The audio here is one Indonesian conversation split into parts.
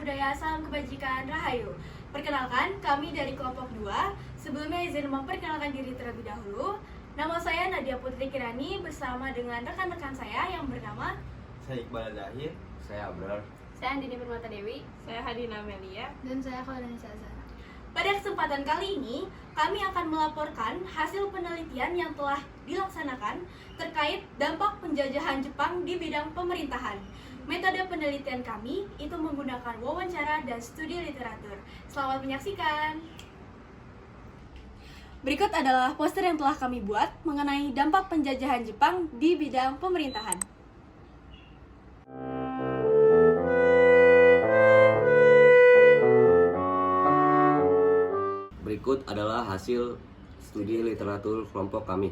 budaya, salam kebajikan, rahayu. Perkenalkan, kami dari kelompok 2. Sebelumnya izin memperkenalkan diri terlebih dahulu. Nama saya Nadia Putri Kirani bersama dengan rekan-rekan saya yang bernama Saya Iqbal Dahir. Saya Abrar. Saya Andini Permata Dewi. Saya Hadina Melia. dan saya Khaulani Sazara. Pada kesempatan kali ini, kami akan melaporkan hasil penelitian yang telah dilaksanakan terkait dampak penjajahan Jepang di bidang pemerintahan. Metode penelitian kami itu menggunakan wawancara dan studi literatur. Selamat menyaksikan. Berikut adalah poster yang telah kami buat mengenai dampak penjajahan Jepang di bidang pemerintahan. Berikut adalah hasil studi literatur kelompok kami.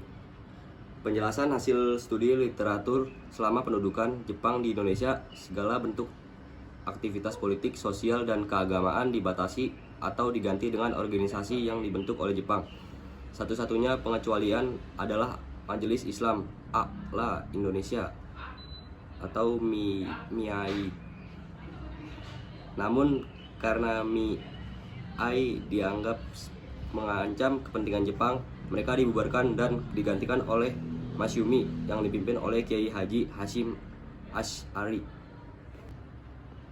Penjelasan hasil studi literatur selama pendudukan Jepang di Indonesia, segala bentuk aktivitas politik, sosial, dan keagamaan dibatasi atau diganti dengan organisasi yang dibentuk oleh Jepang. Satu-satunya pengecualian adalah Majelis Islam A'la Indonesia atau MIAI. Namun karena MIAI dianggap mengancam kepentingan Jepang, mereka dibubarkan dan digantikan oleh Masyumi yang dipimpin oleh Kiai Haji Hashim Asy'ari.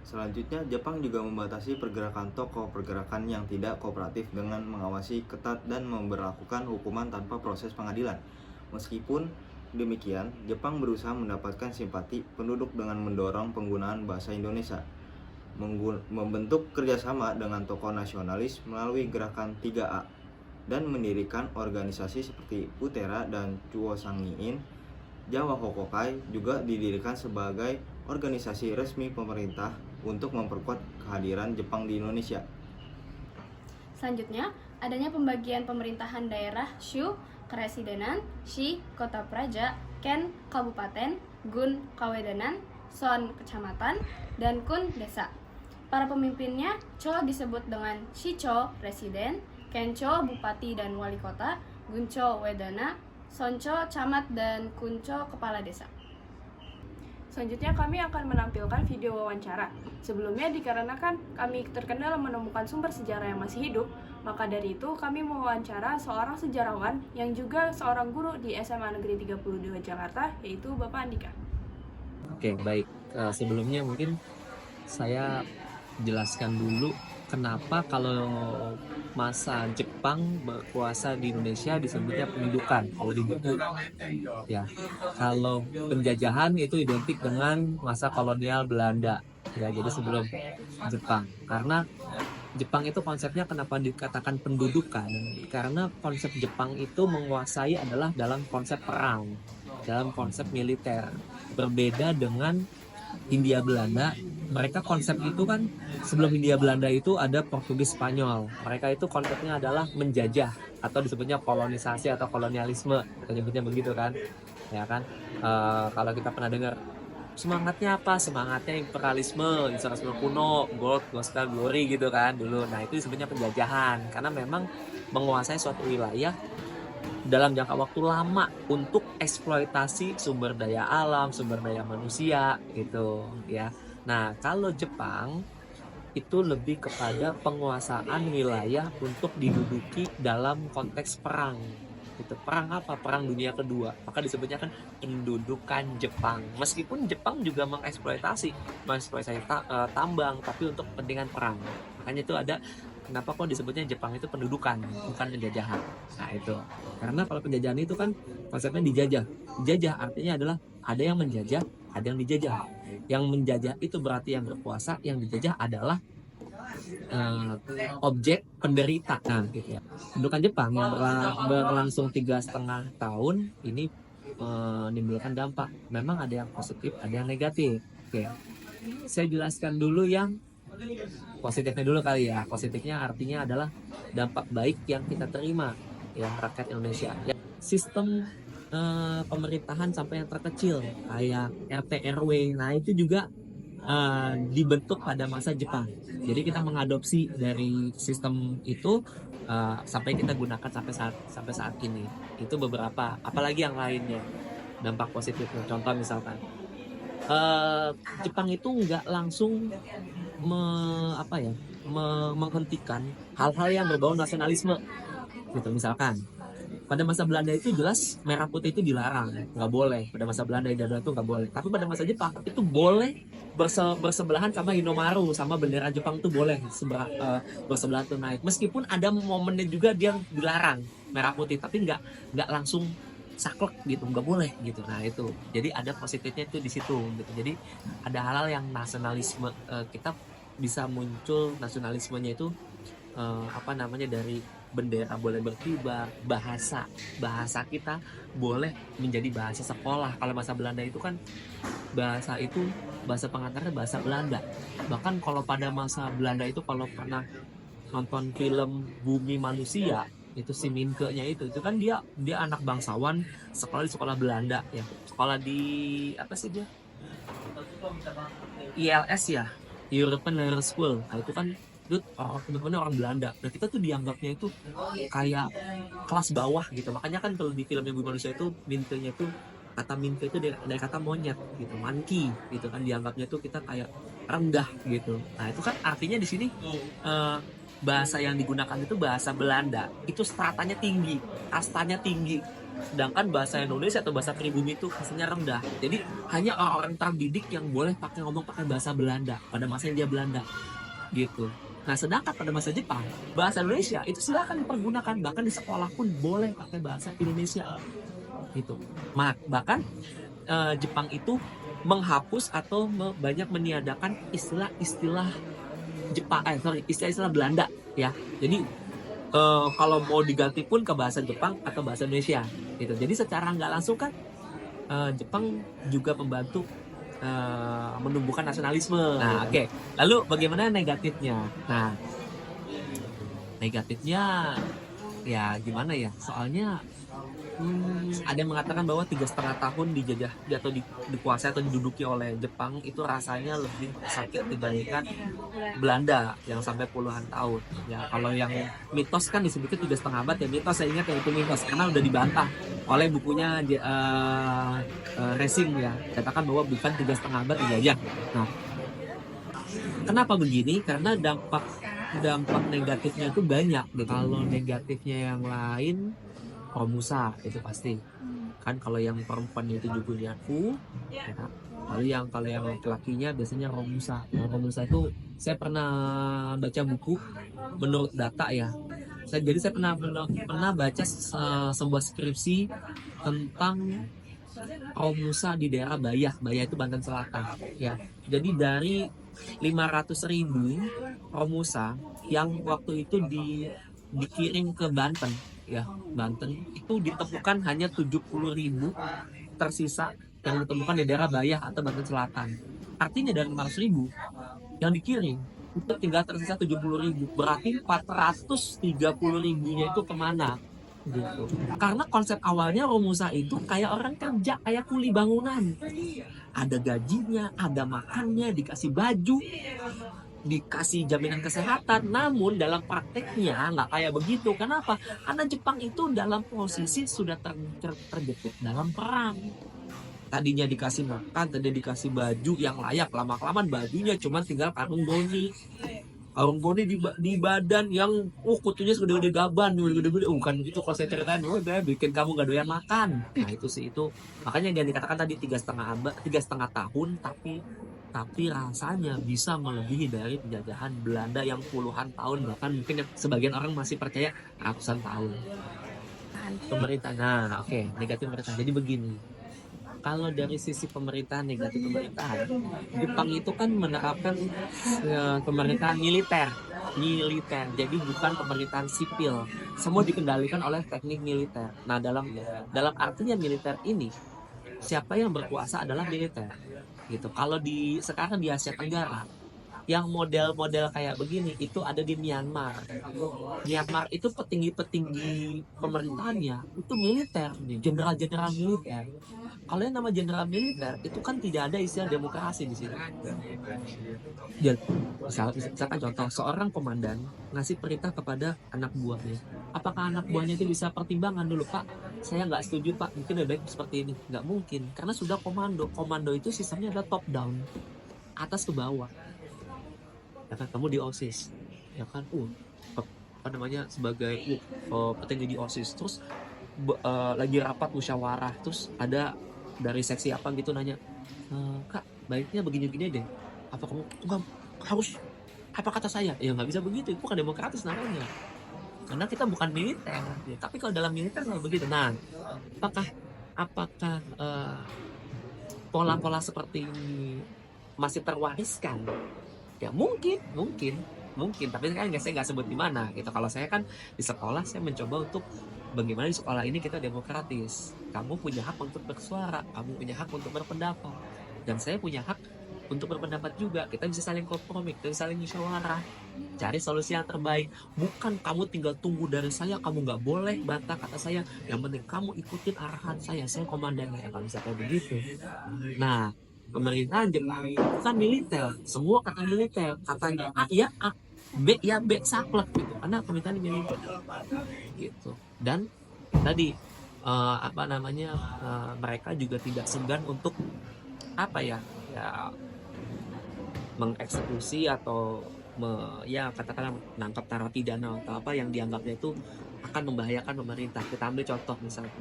Selanjutnya, Jepang juga membatasi pergerakan tokoh pergerakan yang tidak kooperatif dengan mengawasi ketat dan memberlakukan hukuman tanpa proses pengadilan. Meskipun demikian, Jepang berusaha mendapatkan simpati penduduk dengan mendorong penggunaan bahasa Indonesia, membentuk kerjasama dengan tokoh nasionalis melalui gerakan 3A, dan mendirikan organisasi seperti Utera dan Chuo Sangiin. Jawa Hokokai juga didirikan sebagai organisasi resmi pemerintah untuk memperkuat kehadiran Jepang di Indonesia. Selanjutnya, adanya pembagian pemerintahan daerah Shu, Keresidenan, Shi, Kota Praja, Ken, Kabupaten, Gun, Kawedanan, Son, Kecamatan, dan Kun, Desa. Para pemimpinnya, Cho disebut dengan Shicho, Presiden, Kencho, Bupati dan Wali Kota, Guncho, Wedana, Soncho, Camat, dan Kuncho, Kepala Desa. Selanjutnya kami akan menampilkan video wawancara. Sebelumnya dikarenakan kami terkendala menemukan sumber sejarah yang masih hidup, maka dari itu kami mewawancara seorang sejarawan yang juga seorang guru di SMA Negeri 32 Jakarta, yaitu Bapak Andika. Oke, baik. Sebelumnya mungkin saya jelaskan dulu kenapa kalau masa Jepang berkuasa di Indonesia disebutnya pendudukan. Kalau di buku, ya, kalau penjajahan itu identik dengan masa kolonial Belanda. Ya, jadi sebelum Jepang. Karena Jepang itu konsepnya kenapa dikatakan pendudukan? Karena konsep Jepang itu menguasai adalah dalam konsep perang, dalam konsep militer. Berbeda dengan Hindia Belanda, mereka konsep itu kan sebelum Hindia Belanda itu ada Portugis Spanyol. Mereka itu konsepnya adalah menjajah atau disebutnya kolonisasi atau kolonialisme, kita nyebutnya begitu kan, ya kan. Kalau kita pernah dengar semangatnya apa? Semangatnya imperialisme kuno, gold, gospel, glory gitu kan dulu. Nah itu disebutnya penjajahan karena memang menguasai suatu wilayah dalam jangka waktu lama untuk eksploitasi sumber daya alam, sumber daya manusia gitu ya. Nah, kalau Jepang itu lebih kepada penguasaan wilayah untuk diduduki dalam konteks perang. Itu perang apa? Perang Dunia Kedua. Maka disebutnya kan pendudukan Jepang. Meskipun Jepang juga mengeksploitasi tambang tapi untuk kepentingan perang. Makanya itu ada kenapa kok disebutnya Jepang itu pendudukan, bukan penjajahan. Nah itu, karena kalau penjajahan itu kan konsepnya dijajah. Dijajah artinya adalah ada yang menjajah, ada yang dijajah. Yang menjajah itu berarti yang berkuasa, yang dijajah adalah objek penderita. Nah gitu ya. Pendudukan Jepang yang berlangsung 3,5 tahun ini menimbulkan dampak. Memang ada yang positif, ada yang negatif. Oke. Saya jelaskan dulu yang positifnya dulu kali ya. Positifnya artinya adalah dampak baik yang kita terima ya rakyat Indonesia ya. Sistem pemerintahan sampai yang terkecil kayak RT RW, nah itu juga dibentuk pada masa Jepang. Jadi kita mengadopsi dari sistem itu sampai kita gunakan sampai saat ini. Itu beberapa, apalagi yang lainnya dampak positifnya. Contoh misalkan Jepang itu nggak langsung menghentikan hal-hal yang berbau nasionalisme gitu. Misalkan pada masa Belanda itu jelas merah putih itu dilarang, nggak boleh. Pada masa Belanda itu nggak boleh. Tapi pada masa Jepang itu boleh bersebelahan sama Hinomaru, sama bendera Jepang tuh boleh bersebelahan tuh naik. Meskipun ada momennya juga dia dilarang merah putih, tapi nggak langsung saklek gitu, nggak boleh gitu. Nah itu, jadi ada positifnya itu di situ gitu. Jadi ada hal-hal yang nasionalisme, kita bisa muncul nasionalismenya itu dari bendera boleh berkibar, bahasa kita boleh menjadi bahasa sekolah. Kalau masa Belanda itu kan bahasa pengantarnya bahasa Belanda. Bahkan kalau pada masa Belanda itu, kalau pernah nonton film Bumi Manusia, itu si Minke-nya itu kan dia anak bangsawan, sekolah di sekolah Belanda ya, sekolah di apa sih dia, ILS ya, European Learner School. Nah itu kan teman-temannya orang Belanda. Nah kita tuh dianggapnya itu kayak kelas bawah gitu. Makanya kan kalau di film yang Bumi Manusia itu Minke-nya itu, kata Minke itu dari kata monyet gitu, monkey gitu kan, dianggapnya tuh kita kayak rendah gitu. Nah itu kan artinya di sini bahasa yang digunakan itu bahasa Belanda, itu stratanya tinggi, kastanya tinggi. Sedangkan bahasa Indonesia atau bahasa pribumi itu kastanya rendah. Jadi hanya orang-orang terdidik yang boleh ngomong pakai bahasa Belanda pada masa Hindia Belanda gitu. Nah sedangkan pada masa Jepang, bahasa Indonesia itu silakan dipergunakan, bahkan di sekolah pun boleh pakai bahasa Indonesia gitu. Bahkan Jepang itu menghapus atau banyak meniadakan istilah-istilah istilah Belanda ya. Jadi kalau mau diganti pun ke bahasa Jepang atau bahasa Indonesia gitu. Jadi secara nggak langsung kan Jepang juga membantu menumbuhkan nasionalisme. Nah, oke. Lalu bagaimana negatifnya? Nah, negatifnya ya gimana ya? Soalnya ada yang mengatakan bahwa 3,5 tahun dijajah atau dikuasai atau diduduki oleh Jepang itu rasanya lebih sakit dibandingkan Belanda yang sampai puluhan tahun. Ya kalau yang mitos kan disebutnya 3,5 abad ya, mitos saya ingat ya, itu mitos karena udah dibantah oleh bukunya Racing ya, katakan bahwa bukan 3,5 abad dijajah. Nah, kenapa begini? Karena dampak negatifnya itu banyak gitu. Kalau negatifnya yang lain, Romusa itu pasti kan, kalau yang perempuan itu Juguliaku ya. Lalu kalau yang laki-lakinya biasanya Romusa. Nah, Romusa itu saya pernah baca buku menurut data ya. Jadi saya pernah baca sebuah skripsi tentang Romusa di daerah Bayah itu Banten Selatan ya. Jadi dari 500.000 Romusa yang waktu itu dikirim ke Banten ya, Banten itu ditemukan hanya 70.000 tersisa yang ditemukan di daerah Bayah atau Banten Selatan. Artinya dari 500.000 yang dikirim itu tinggal tersisa 70.000, berarti 430.000-nya itu kemana gitu. Karena konsep awalnya Romusa itu kayak orang kerja, kayak kuli bangunan, ada gajinya, ada makannya, dikasih baju, dikasih jaminan kesehatan. Namun dalam prakteknya nggak kayak begitu. Kenapa? Karena Jepang itu dalam posisi sudah terjepit dalam perang. Tadinya dikasih makan, tadinya dikasih baju yang layak, lama-kelamaan bajunya cuma tinggal karung goni di badan yang kutunya segede-gede gaban, gede-gede. Bukan gitu kalau saya ceritain, udah bikin kamu gak doyan makan. Nah itu sih, itu makanya yang dikatakan tadi 3,5 tahun, tapi rasanya bisa melebihi dari penjajahan Belanda yang puluhan tahun, bahkan mungkin sebagian orang masih percaya ratusan tahun. Pemerintah, nah oke, negatif pemerintah. Jadi begini, kalau dari sisi pemerintahan, negatif pemerintahan, Jepang itu kan menerapkan pemerintahan militer. Jadi bukan pemerintahan sipil. Semua dikendalikan oleh teknik militer. Nah, dalam artinya militer ini, siapa yang berkuasa adalah militer. Gitu. Kalau sekarang di Asia Tenggara, yang model-model kayak begini itu ada di Myanmar. Myanmar itu petinggi-petinggi pemerintahannya itu militer, jenderal-jenderal militer. Kalau yang nama jenderal militer itu kan tidak ada istilah demokrasi di sini. Ya, misalkan contoh, seorang komandan ngasih perintah kepada anak buahnya. Apakah anak buahnya itu bisa pertimbangan dulu, Pak? Saya nggak setuju, Pak. Mungkin lebih baik seperti ini. Nggak mungkin, karena sudah komando. Komando itu sistemnya ada top down, atas ke bawah. ya kan kamu di OSIS, ya kan, apa namanya, sebagai petinggi di OSIS, terus lagi rapat musyawarah, terus ada dari seksi apa gitu nanya, kak baiknya begini-begini deh, apa kamu enggak harus apa kata saya, ya nggak bisa begitu, itu bukan demokratis namanya, karena kita bukan militer ya. Tapi kalau dalam militer nggak begitu. Nah, apakah pola-pola seperti ini masih terwariskan? Ya mungkin, tapi kan saya nggak sebut di mana gitu. Kalau saya kan di sekolah, saya mencoba untuk bagaimana di sekolah ini kita demokratis. Kamu punya hak untuk bersuara, kamu punya hak untuk berpendapat, dan saya punya hak untuk berpendapat juga. Kita bisa saling kompromi, kita bisa saling musyawarah, cari solusi yang terbaik. Bukan kamu tinggal tunggu dari saya, kamu nggak boleh bantah kata saya, yang penting kamu ikutin arahan saya komandannya. Kalau bisa kayak begitu. Nah, pemerintahan Jepang kan militer, semua kata militer, katanya A ya A, B ya B, saklek gitu, karena pemerintahan militer gitu. Dan tadi mereka juga tidak segan untuk mengeksekusi atau katakanlah menangkap narapidana atau apa yang dianggapnya itu akan membahayakan pemerintah. Kita ambil contoh misalnya,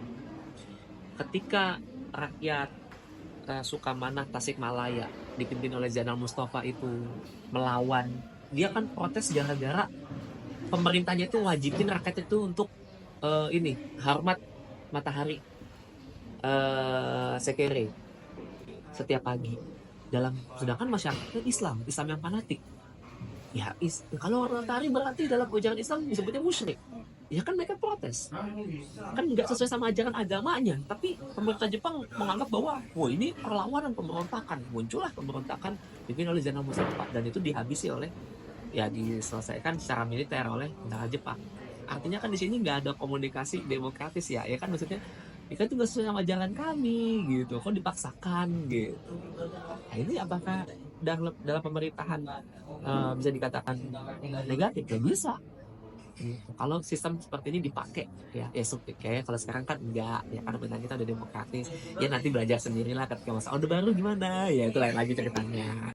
ketika rakyat Sukamanah Tasikmalaya dipimpin oleh Zainal Mustafa itu melawan, dia kan protes gara-gara pemerintahnya itu wajibin rakyat itu untuk hormat matahari sekere setiap pagi. Sedangkan masyarakat Islam yang fanatik, ya kalau matahari berarti dalam ajaran Islam disebutnya musyrik, ya kan mereka protes, kan nggak sesuai sama ajaran agamanya. Tapi pemerintah Jepang menganggap bahwa ini perlawanan, pemberontakan. Muncullah pemberontakan dipimpin oleh Zainal Mustafa, dan itu dihabisi diselesaikan secara militer oleh tentara Jepang. Artinya kan di sini nggak ada komunikasi demokratis ya kan, maksudnya itu nggak sesuai sama jalan kami gitu, kok dipaksakan gitu. Nah, ini apakah dalam pemerintahan bisa dikatakan negatif? Ya bisa. Kalau sistem seperti ini dipakai kayak kalau sekarang kan enggak ya, karena pemerintahan kita udah demokratis ya, nanti belajar sendirilah ketika masa orde baru gimana ya, itu lain lagi ceritanya.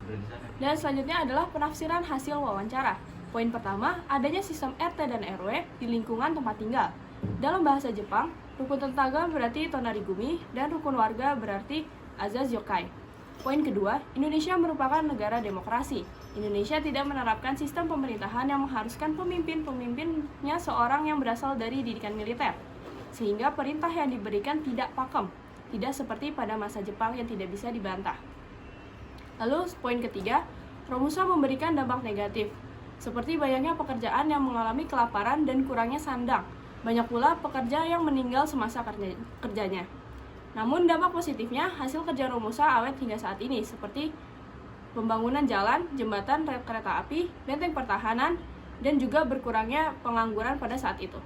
Dan selanjutnya adalah penafsiran hasil wawancara. Poin pertama, adanya sistem RT dan RW di lingkungan tempat tinggal. Dalam bahasa Jepang, rukun tetangga berarti tonarigumi dan rukun warga berarti azazyokai. Poin kedua, Indonesia merupakan negara demokrasi. Indonesia tidak menerapkan sistem pemerintahan yang mengharuskan pemimpinnya seorang yang berasal dari didikan militer, sehingga perintah yang diberikan tidak pakem, tidak seperti pada masa Jepang yang tidak bisa dibantah. Lalu poin ketiga, Romusa memberikan dampak negatif, seperti banyaknya pekerjaan yang mengalami kelaparan dan kurangnya sandang. Banyak pula pekerja yang meninggal semasa kerjanya. Namun dampak positifnya, hasil kerja Romusa awet hingga saat ini, seperti pembangunan jalan, jembatan, rel kereta api, benteng pertahanan, dan juga berkurangnya pengangguran pada saat itu.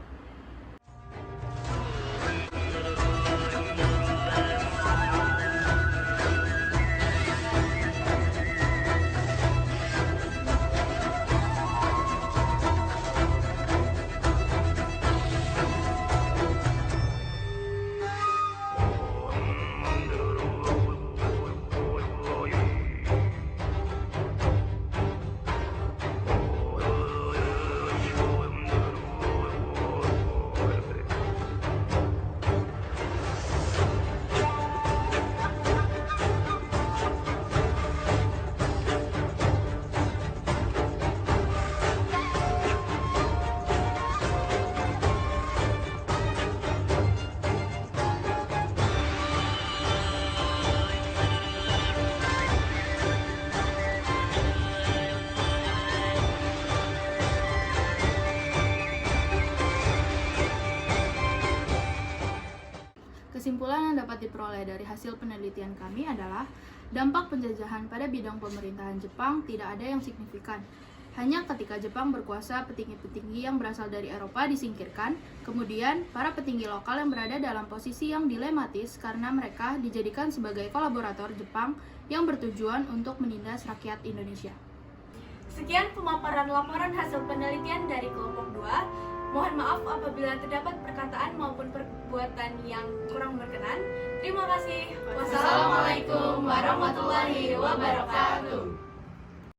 Kesimpulan yang dapat diperoleh dari hasil penelitian kami adalah dampak penjajahan pada bidang pemerintahan Jepang tidak ada yang signifikan. Hanya ketika Jepang berkuasa, petinggi-petinggi yang berasal dari Eropa disingkirkan, kemudian para petinggi lokal yang berada dalam posisi yang dilematis karena mereka dijadikan sebagai kolaborator Jepang yang bertujuan untuk menindas rakyat Indonesia. Sekian pemaparan laporan hasil penelitian dari kelompok 2. Mohon maaf apabila terdapat perkataan maupun perbuatan yang kurang berkenan. Terima kasih. Wassalamualaikum warahmatullahi wabarakatuh.